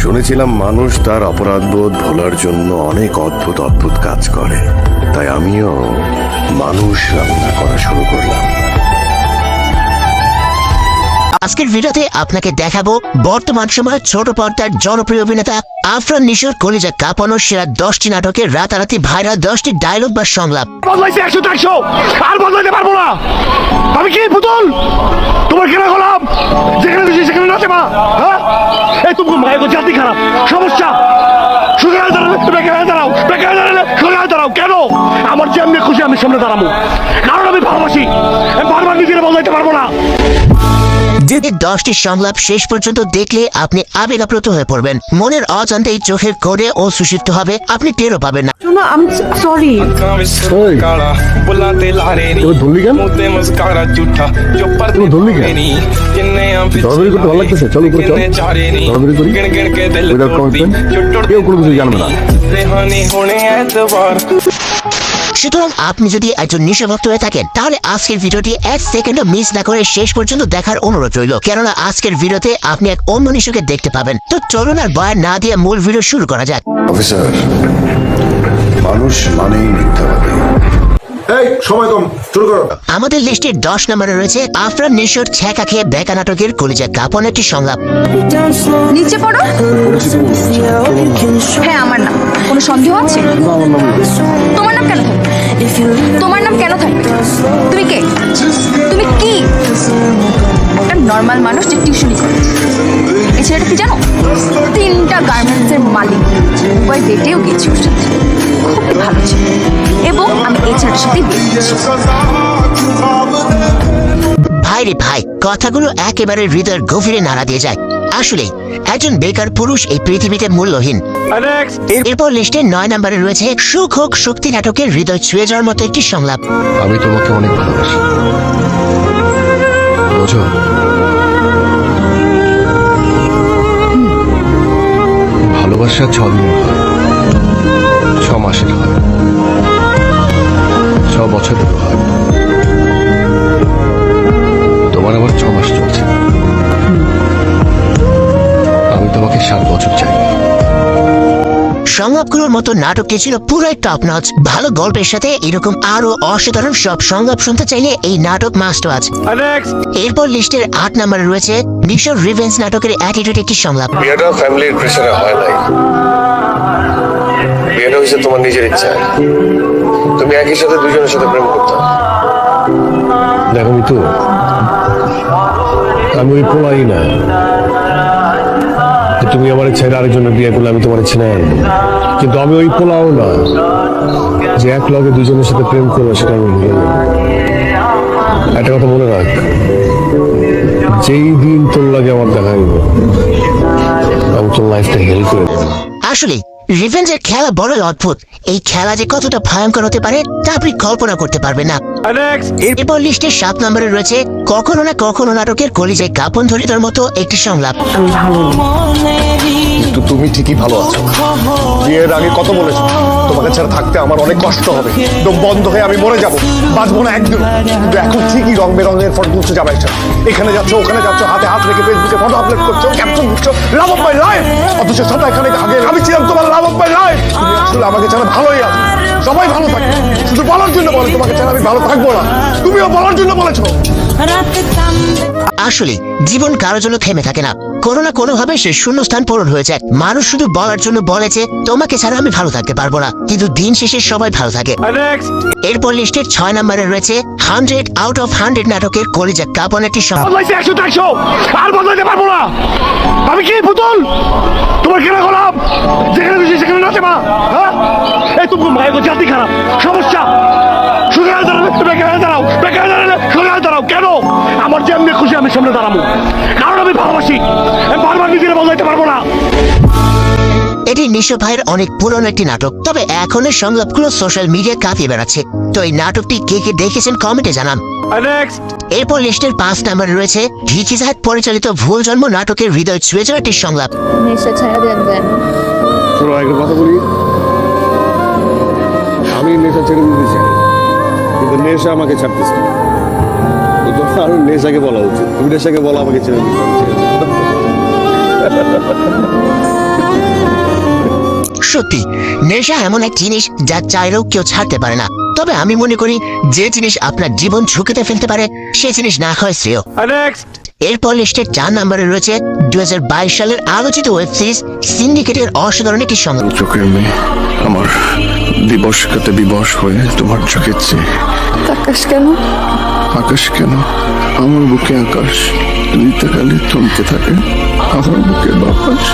শুনেছিলাম মানুষ তার অপরাধবোধ ভোলার জন্য অনেক অদ্ভুত অদ্ভুত কাজ করে, তাই আমিও মানুষ রান্না করা শুরু করলাম। আজকের ভিডিওতে আপনাকে দেখাবো বর্তমান সময়ে ছোট পর্দার জনপ্রিয় অভিনেতা আফরান নিশোর কলিজা কাঁপানো সেরা 10টি নাটকের রাতারাতি ভাইরাল 10টি ডায়লগ বা সংলাপ। বদলাইছে 100 আর বদলাইতে পারবো না। আমি কি পুতুল? তোমার কেনা গোলাম, যেখানে খুশি সেখানে নাচে মা। হ্যাঁ, এই তুমি মায়ের জাতি খারাপ, সমস্যা। সোজা দাঁড়ালে বেকার দাঁড়াও, বেকার দাঁড়ালে সোজা দাঁড়াও। কেন? আমার যেমনি খুশি আমি সামনে দাঁড়াবো, কারণ আমি ভালোবাসি। আমি বারবার নিজেরা বদলাইতে পারবো না। যে 10টি সংলাপ শেষ পর্যন্ত দেখলে আপনি আবেগাপ্রত হয়ে পড়বেন, মনের অজান্তেই চোখের কোণে ও সুষিপ্ত হবে, আপনি টেরও পাবেন না। শোনো, আমি সরি। ধরলি কেন? ধরলি কেন? ধরাধরি করতে ভালো লাগতেছে? চলো উপরে চল, ধরাধরি করি। উইদাউট কমিটমেন্ট কেউ কোনো কিছু জানবে না। সুতরাং আপনি যদি একজন নিশাভক্ত হয়ে থাকেন তাহলে আজকের ভিডিওটি 1 সেকেন্ডও মিস না করে শেষ পর্যন্ত দেখার অনুরোধ রইল, কেননা আজকের ভিডিওতে আপনি এক অন্য নিশাকে দেখতে পাবেন। তো চলুন আর বয়ান না দিয়ে মূল ভিডিও শুরু করা যাক। অফিসার, মানুষ মানেই মিথ্যাবাদী। এই সময় কম, শুরু করো। আমাদের লিস্টে 10 নম্বরে রয়েছে আফরান নিশোর ছ্যাঁকা খেয়ে বেকা নাটকের কলিজা কাঁপানো একটি সংলাপ। নিচে পড়ো। হ্যাঁ, আমার নাম। কোনো সন্দেহ আছে? তোমার নাম কেন থাকবে? তোমার নাম কেন থাকবে? তুমি কে? তুমি কি? একটা নর্মাল মানুষ যে টিউশনি করে। এই ছেলেটা কি জানো? 3টা গার্মেন্টসের মালিক। উভয় ডেটেও গেছি ওর সাথে, খুব ভালো ছিল। এবং আমি এই ছেলেটার সাথেই বিয়ে করেছি। ভাই রে ভাই, কথাগুলো একেবারে হৃদয়ের গভীরে নাড়া দিয়ে যায়। আসলে একজন বেকার পুরুষ এই পৃথিবীতে মূল্যহীন। এরপর লিস্টে 9 নম্বরে রয়েছে সুখ হোক শক্তি নাটকের হৃদয় ছুঁয়ে যাওয়ার মতো একটি সংলাপ। আমি তোমাকে অনেক ভালোবাসি, বোঝো? ভালোবাসা 6 দিনের হয়, 6 মাসের হয়, 6 বছরের হয়। তোমার আমার 6 মাস চলছে, আমি তোমাকে 7 বছর চাই। সংলাপগুলোর মতো নাটকটি ছিল পুরোই টপ নচ। ভালো গল্পের সাথে এরকম আরো অসাধারণ সব সংলাপ শুনতে চাইলে এই নাটক মাস্ট ওয়াচ। এরপর লিস্টের 8 নম্বরে রয়েছে নিশোর রিভেঞ্জ নাটকের অ্যাটিটিউড একটি সংলাপ। বিয়েটা ফ্যামিলির প্রেসারে হয় নাই, বিয়েটা হয়েছে তোমার নিজের ইচ্ছায়। তুমি একই সাথে দুজনের সাথে প্রেম করতে। দেখো মিতু, আমি ওই পোলাই না। তুমি আমার ছেলে আরেকজনের বিয়ে করলে আমি তোমার ছেলে আনবো, কিন্তু আমি ওই পোলাও না যে এক লগে দুজনের সাথে প্রেম করবো, সেটা আমি ভুলে যাবো। একটা কথা মনে রাখ, যেই দিন তোর লাগে আমার দেখা হইব, আমি তোর লাইফটা হেল্প করে দেবো। আসলে রিভেঞ্জের খেলা বড়ই অদ্ভুত। এই খেলা যে কতটা ভয়ঙ্কর হতে পারে তা আপনি কল্পনা করতে পারবেন না। এরপর লিস্টে 7 নম্বরে রয়েছে কখনো না কখনো নাটকের কলিজায় কাঁপন ধরিতার মতো একটি সংলাপ। কিন্তু তুমি ঠিকই ভালো আছো। বিয়ের আগে কত বলেছো তোমাকে ছাড়া থাকতে আমার অনেক কষ্ট হবে, দম বন্ধ হয়ে আমি মরে যাবো, বাঁচবো না একদিন। কিন্তু এখন ঠিকই রং বেরঙের ফটো তুলছো, যাবে এখানে যাচ্ছ ওখানে যাচ্ছ, হাতে হাত রেখে ফেসবুকে ফটো আপলোড করছো, ক্যাপশন দিচ্ছ লাভ অফ মাই লাইফ। অথচ সাথে এখানে আগে আমি ছিলাম তোমার লাভ অফ মাই লাইফ। তুমি আসলে আমাকে ছাড়া ভালোই আছো, সবাই ভালো থাকে, শুধু বলার জন্য বলে তোমাকে ছাড়া আমি ভালো থাকবো না। তুমিও বলার জন্য বলেছো। আসলে জীবন কারোর জন্য থেমে থাকে না, কোনো না কোনো ভাবে সে শূন্যস্থান পূরণ হয়ে যায়। মানুষ শুধু বলার জন্য বলেছে তোমাকে ছাড়া আমি ভালো থাকতে পারবো না, কিন্তু দিন শেষে সবাই ভালো থাকে। এরপর লিস্টের 6 নম্বরে রয়েছে 100 আউট অফ 100 নাটকের কলিজা কাঁপানো একটি সংলাপ। বদলাইছে 100 আর বদলাইতে পারবো না। আমি কি পুতুল? তোমার কেনা গোলাম, যেখানে খুশি সেখানে নাচে মা। হ্যাঁ, এই তুমি মায়ের জাতি খারাপ, সমস্যা। সোজা দাঁড়ালে বেকার দাঁড়াও, বেকার দাঁড়ালে সোজা দাঁড়াও। কেন? আমার যেমনি খুশি আমি সামনে দাঁড়াবো, কারণ আমি ভালোবাসি। আমি বারবার নিজেরা বদলাইতে পারবো না। এটি নিশো ভাইয়ের অনেক পুরনো একটি নাটক, তবে এখনের সংলাপগুলো সোশ্যাল মিডিয়ায় কাঁপিয়ে বেড়াচ্ছে। তো এই নাটকটি কে কে দেখেছেন কমেন্টে জানান। এরপর লিস্টের 5 নম্বরে রয়েছে ভিকি জাহেদ পরিচালিত ভুল জন্ম নাটকের হৃদয় ছুঁয়ে যাওয়া একটি সংলাপ। নেশা ছাড়া দেন দেন। শোনো, একটা কথা বলি, আমি নেশা ছেড়ে দিতে চাই, কিন্তু নেশা আমাকে ছাড়তেছে না। আমি নেশাকে বলা উচিত, তুমি নেশাকে বলা আমাকে ছেড়ে দিতে। সত্যি নেশা এমন এক জিনিস যা চাইলেও কেউ ছাড়তে পারে না। তবে আমি মনে করি যে জিনিস আপনার জীবন ঝুঁকিতে ফেলতে পারে সে জিনিস না হয় শ্রেয়। এরপর লিস্টের 4 নম্বরে রয়েছে 2022 সালের আলোচিত ওয়েব সিরিজ সিন্ডিকেটের অসাধারণ একটি সংলাপ। চোখের মেয়ে আমার দিবস কাটে বিবশ হয়ে তোমার চোখের চেয়ে আকাশ কেন? আকাশ কেন? আমার বুকে আকাশ ঋতুকালে থমকে থাকে, আমার বুকে বাতাস।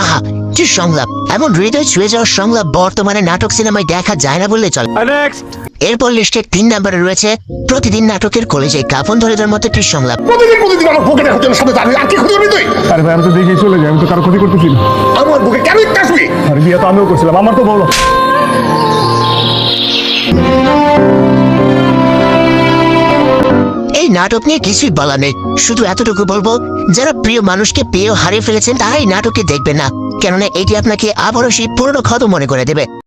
আহা কি সংলাপ! এমন হৃদয় ছুঁয়ে যাওয়ার সংলাপ বর্তমানে নাটক সিনেমায় দেখা যায় না বললে চলে। এরপর লিস্টের 3 নম্বরে রয়েছে প্রতিদিন নাটকের কলেজে কাফন ধরে দেওয়ার মতো একটি সংলাপ। প্রতিদিন আমার বুকে দেখার জন্য সাথে দাঁড়িয়ে আর কি ক্ষতি করবি তুই? আরে ভাই আমি তো দেখেই চলে যাই, আমি তো কারো ক্ষতি করতেছি না। আমার বুকে কেন একটু আসবি? আর বিয়ে তো আমিও করছিলাম, আমার তো বলো। এই নাটক নিয়ে কিছুই বলা নেই, শুধু এতটুকু বলবো যারা প্রিয় মানুষকে পেয়েও হারিয়ে ফেলেছেন তারা এই নাটককে দেখবেন না, কেননা এটি আপনাকে আবারও সেই পুরনো ক্ষত মনে করে দেবে।